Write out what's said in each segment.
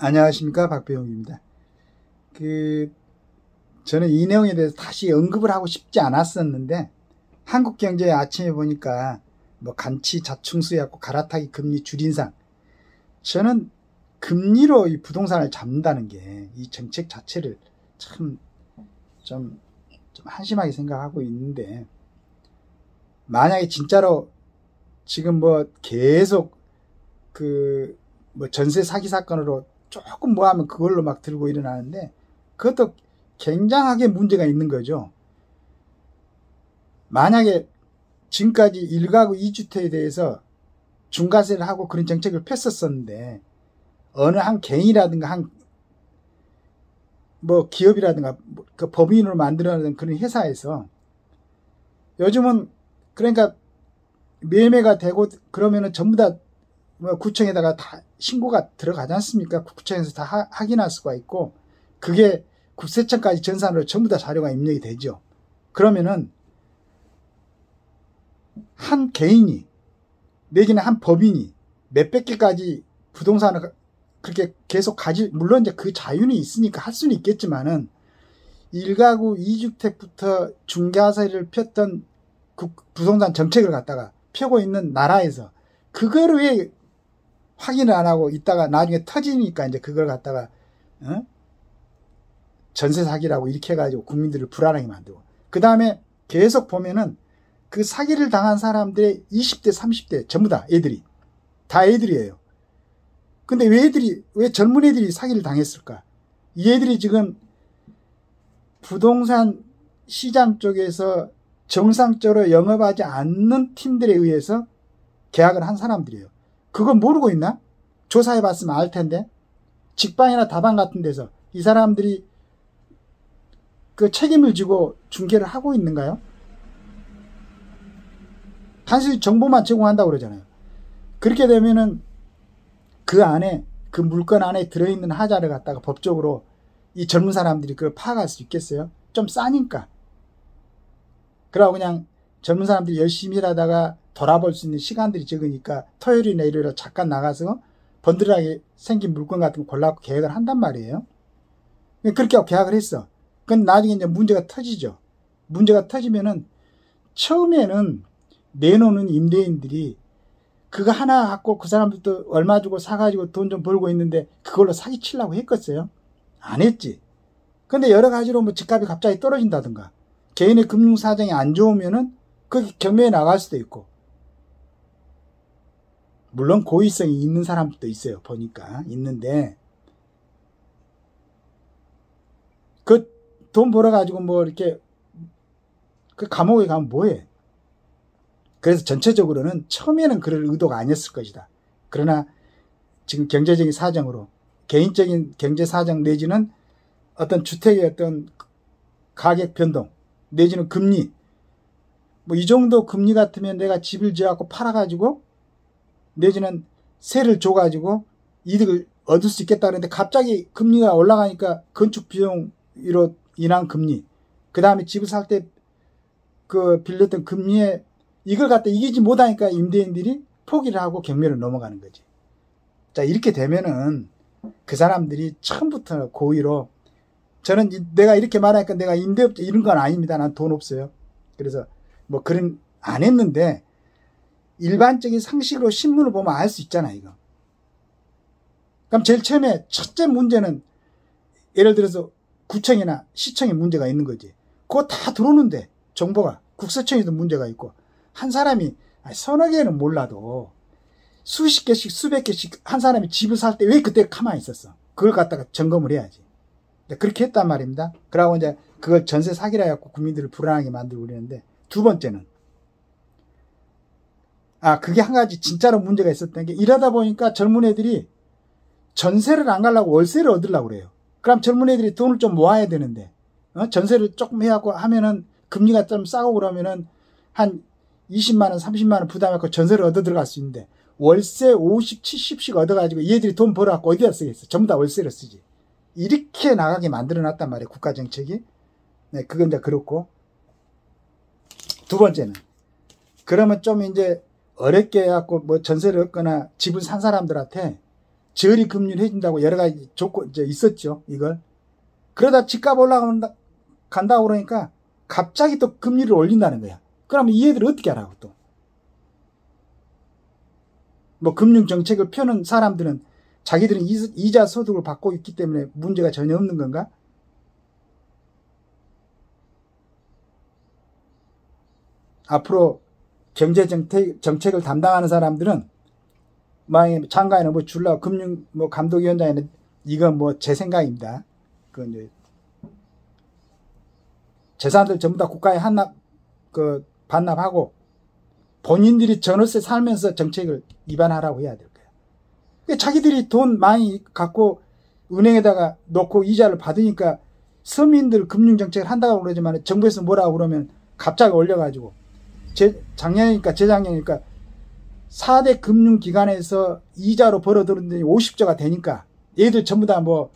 안녕하십니까, 박배용입니다. 저는 이 내용에 대해서 다시 언급을 하고 싶지 않았었는데, 한국경제에 아침에 보니까 뭐 간치 자충수해갖고 갈아타기 금리 줄인상. 저는 금리로 이 부동산을 잡는다는 게 이 정책 자체를 참 좀 한심하게 생각하고 있는데, 만약에 진짜로 지금 뭐 계속 뭐 전세 사기 사건으로 조금 뭐 하면 그걸로 막 들고 일어나는데, 그것도 굉장하게 문제가 있는 거죠. 만약에 지금까지 1가구 2주택에 대해서 중과세를 하고 그런 정책을 폈었었는데, 어느 한 개인이라든가 한 뭐 기업이라든가 그 법인으로 만들어낸 그런 회사에서 요즘은 그러니까 매매가 되고 그러면은 전부 다 뭐 구청에다가 다 신고가 들어가지 않습니까? 구청에서 다 확인할 수가 있고, 그게 국세청까지 전산으로 전부 다 자료가 입력이 되죠. 그러면은 한 개인이 내지는 한 법인이 몇백 개까지 부동산을 그렇게 계속 물론 이제 그 자유는 있으니까 할 수는 있겠지만은, 1가구 2주택부터 중과세를 폈던 부동산 정책을 갖다가 펴고 있는 나라에서 그거를 왜 확인을 안 하고 있다가 나중에 터지니까 이제 그걸 갖다가 전세 사기라고 이렇게 해가지고 국민들을 불안하게 만들고, 그 다음에 계속 보면은 그 사기를 당한 사람들의 20대 30대 전부 다 애들이에요. 근데 왜 젊은 애들이 사기를 당했을까? 이 애들이 지금 부동산 시장 쪽에서 정상적으로 영업하지 않는 팀들에 의해서 계약을 한 사람들이에요. 그거 모르고 있나? 조사해봤으면 알 텐데. 직방이나 다방 같은 데서 이 사람들이 그 책임을 지고 중개를 하고 있는가요? 단순히 정보만 제공한다고 그러잖아요. 그렇게 되면은 그 안에, 그 물건 안에 들어있는 하자를 갖다가 법적으로 이 젊은 사람들이 그걸 파악할 수 있겠어요? 좀 싸니까. 그러고 그냥 젊은 사람들이 열심히 일하다가 돌아볼 수 있는 시간들이 적으니까 토요일이나 일요일에 잠깐 나가서 번들하게 생긴 물건 같은 거 골라갖고 계약을 한단 말이에요. 그렇게 하고 계약을 했어. 그건 나중에 이제 문제가 터지죠. 문제가 터지면은 처음에는 내놓는 임대인들이 그거 하나 갖고 그 사람들도 얼마 주고 사가지고 돈 좀 벌고 있는데 그걸로 사기치려고 했겠어요? 안 했지. 근데 여러 가지로 뭐 집값이 갑자기 떨어진다든가 개인의 금융 사정이 안 좋으면은 그 경매에 나갈 수도 있고, 물론 고의성이 있는 사람들도 있어요. 보니까 있는데, 그 돈 벌어가지고 뭐 이렇게 그 감옥에 가면 뭐해? 그래서 전체적으로는 처음에는 그럴 의도가 아니었을 것이다. 그러나 지금 경제적인 사정으로, 개인적인 경제 사정 내지는 어떤 주택의 어떤 가격 변동 내지는 금리, 뭐 이 정도 금리 같으면 내가 집을 지어갖고 팔아가지고 내지는 세를 줘가지고 이득을 얻을 수 있겠다 그랬는데, 갑자기 금리가 올라가니까 건축 비용으로 인한 금리, 그 다음에 집을 살 때 그 빌렸던 금리에 이걸 갖다 이기지 못하니까 임대인들이 포기를 하고 경매로 넘어가는 거지. 자, 이렇게 되면은 그 사람들이 처음부터 고의로, 저는 내가 이렇게 말하니까 내가 임대업자 이런 건 아닙니다. 난 돈 없어요. 그래서 뭐 그런 안 했는데, 일반적인 상식으로 신문을 보면 알 수 있잖아, 이거. 그럼 제일 처음에 첫째 문제는 예를 들어서 구청이나 시청에 문제가 있는 거지. 그거 다 들어오는데 정보가 국세청에도 문제가 있고, 한 사람이 서너 개는 몰라도 수십 개씩 수백 개씩 한 사람이 집을 살 때 왜 그때 가만히 있었어? 그걸 갖다가 점검을 해야지. 그렇게 했단 말입니다. 그러고 이제 그걸 전세 사기라 해갖고 국민들을 불안하게 만들고 그러는데, 두 번째는 그게 한 가지 진짜로 문제가 있었던 게, 이러다 보니까 젊은 애들이 전세를 안 가려고 월세를 얻으려고 그래요. 그럼 젊은 애들이 돈을 좀 모아야 되는데, 전세를 조금 해갖고 하면은 금리가 좀 싸고 그러면은 한 20만원, 30만원 부담해갖고 전세를 얻어 들어갈 수 있는데, 월세 50, 70씩 얻어가지고 얘들이 돈 벌어갖고 어디다 쓰겠어? 전부 다 월세를 쓰지. 이렇게 나가게 만들어놨단 말이에요, 국가정책이. 네, 그건 이제 그렇고. 두 번째는, 그러면 좀 이제 어렵게 해갖고 뭐 전세를 얻거나 집을 산 사람들한테 저리 금리를 해준다고 여러 가지 조건 있었죠. 이걸. 그러다 집값 올라간다고 그러니까 갑자기 또 금리를 올린다는 거야. 그러면 이 애들 어떻게 하라고 또. 뭐 금융정책을 펴는 사람들은 자기들은 이자 소득을 받고 있기 때문에 문제가 전혀 없는 건가? 앞으로 경제정책을 담당하는 사람들은 만약에 장관이나 뭐 줄라 금융 뭐 감독위원장에는 이건 뭐 제 생각입니다. 그 이제 재산들 전부 다 국가에 반납하고 본인들이 전월세 살면서 정책을 위반하라고 해야 될 거예요. 자기들이 돈 많이 갖고 은행에다가 놓고 이자를 받으니까 서민들 금융정책을 한다고 그러지만 정부에서 뭐라고 그러면 갑자기 올려가지고 재작년이니까 4대 금융기관에서 이자로 벌어들은 돈이 50조가 되니까 얘들 전부 다 뭐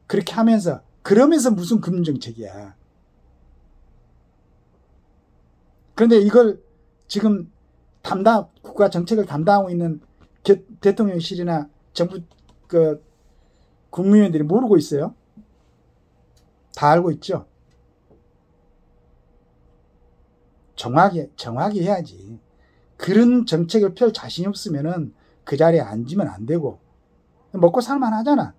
그렇게 하면서 그러면서 무슨 금융정책이야. 그런데 이걸 지금 국가 정책을 담당하고 있는 대통령실이나 정부 국무위원들이 모르고 있어요. 다 알고 있죠. 정확히 해야지. 그런 정책을 펼 자신이 없으면은 그 자리에 앉으면 안 되고 먹고 살만 하잖아.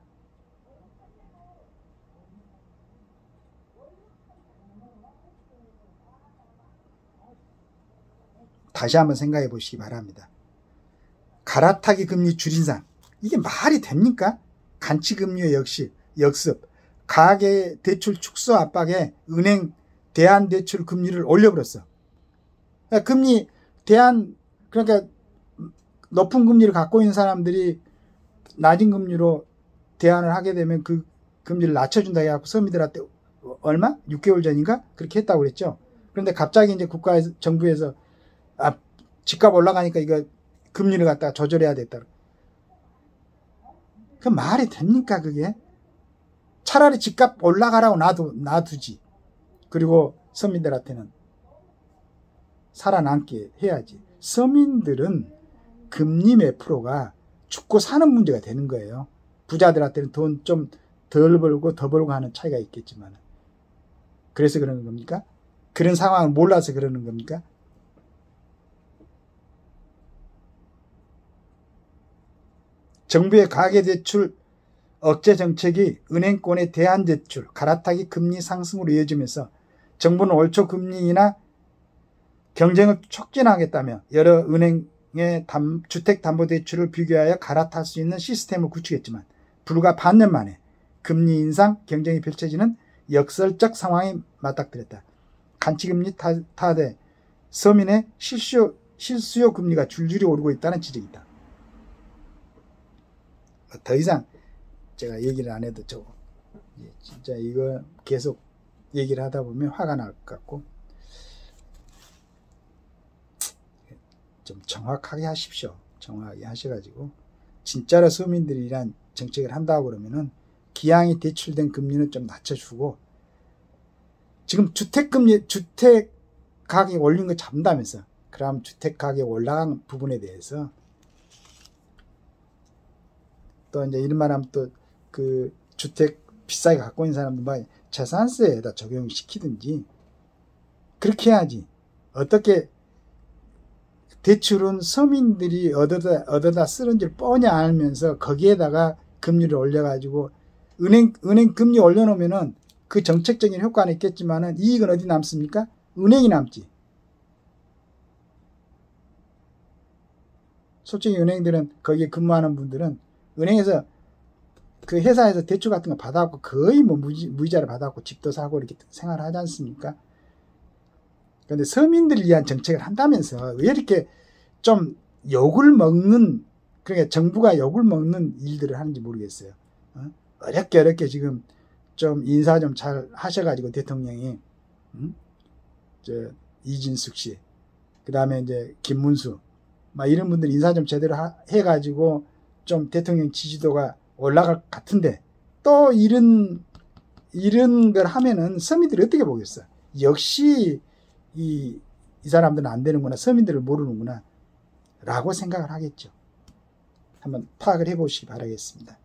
다시 한번 생각해 보시기 바랍니다. 갈아타기 금리 줄인상. 이게 말이 됩니까? 간치금리의 역습. 가계 대출 축소 압박에 은행 대안대출 금리를 올려버렸어. 그러니까 높은 금리를 갖고 있는 사람들이 낮은 금리로 대안을 하게 되면 그 금리를 낮춰준다 해갖고 서민들한테 얼마? 6개월 전인가? 그렇게 했다고 그랬죠. 그런데 갑자기 이제 정부에서 집값 올라가니까 이거 금리를 갖다가 조절해야 됐다. 그 말이 됩니까, 그게? 차라리 집값 올라가라고 놔두지. 그리고 서민들한테는 살아남게 해야지. 서민들은 금리 몇 프로가 죽고 사는 문제가 되는 거예요. 부자들한테는 돈 좀 덜 벌고 더 벌고 하는 차이가 있겠지만. 그래서 그러는 겁니까? 그런 상황을 몰라서 그러는 겁니까? 정부의 가계대출 억제 정책이 은행권의 대안대출, 갈아타기 금리 상승으로 이어지면서 정부는 올 초 금리 인하 경쟁을 촉진하겠다며 여러 은행의 주택담보대출을 비교하여 갈아탈 수 있는 시스템을 구축했지만 불과 반년 만에 금리 인상 경쟁이 펼쳐지는 역설적 상황에 맞닥뜨렸다. 간치금리 타대 서민의 실수요 금리가 줄줄이 오르고 있다는 지적이다. 더 이상 제가 얘기를 안 해도 진짜 이거 계속 얘기를 하다 보면 화가 날 것 같고 좀 정확하게 하십시오. 정확하게 하셔가지고 진짜로 서민들이 이런 정책을 한다고 그러면은 기왕이 대출된 금리는 좀 낮춰주고 지금 주택 가격이 올린 거 잡는다면서 그럼 주택 가격이 올라간 부분에 대해서 또 이제 이런 말하면 또 그 주택 비싸게 갖고 있는 사람들 재산세에다 적용시키든지 그렇게 해야지. 어떻게 대출은 서민들이 얻어다 쓰는지를 뻔히 알면서 거기에다가 금리를 올려가지고 은행 금리 올려놓으면은 그 정책적인 효과는 있겠지만은 이익은 어디 남습니까? 은행이 남지. 솔직히 은행들은 거기에 근무하는 분들은 은행에서 그 회사에서 대출 같은 거 받아갖고 거의 뭐 무이자를 받아갖고 집도 사고 이렇게 생활을 하지 않습니까? 그런데 서민들을 위한 정책을 한다면서 왜 이렇게 좀 욕을 먹는, 그러니까 정부가 욕을 먹는 일들을 하는지 모르겠어요. 어렵게 지금 좀 인사 좀 잘 하셔가지고 대통령이, 이진숙 씨, 그 다음에 이제 김문수, 막 이런 분들 인사 좀 제대로 해가지고 좀 대통령 지지도가 올라갈 것 같은데 또 이런 걸 하면은 서민들이 어떻게 보겠어? 역시 이 사람들은 안 되는구나, 서민들을 모르는구나 라고 생각을 하겠죠. 한번 파악을 해보시기 바라겠습니다.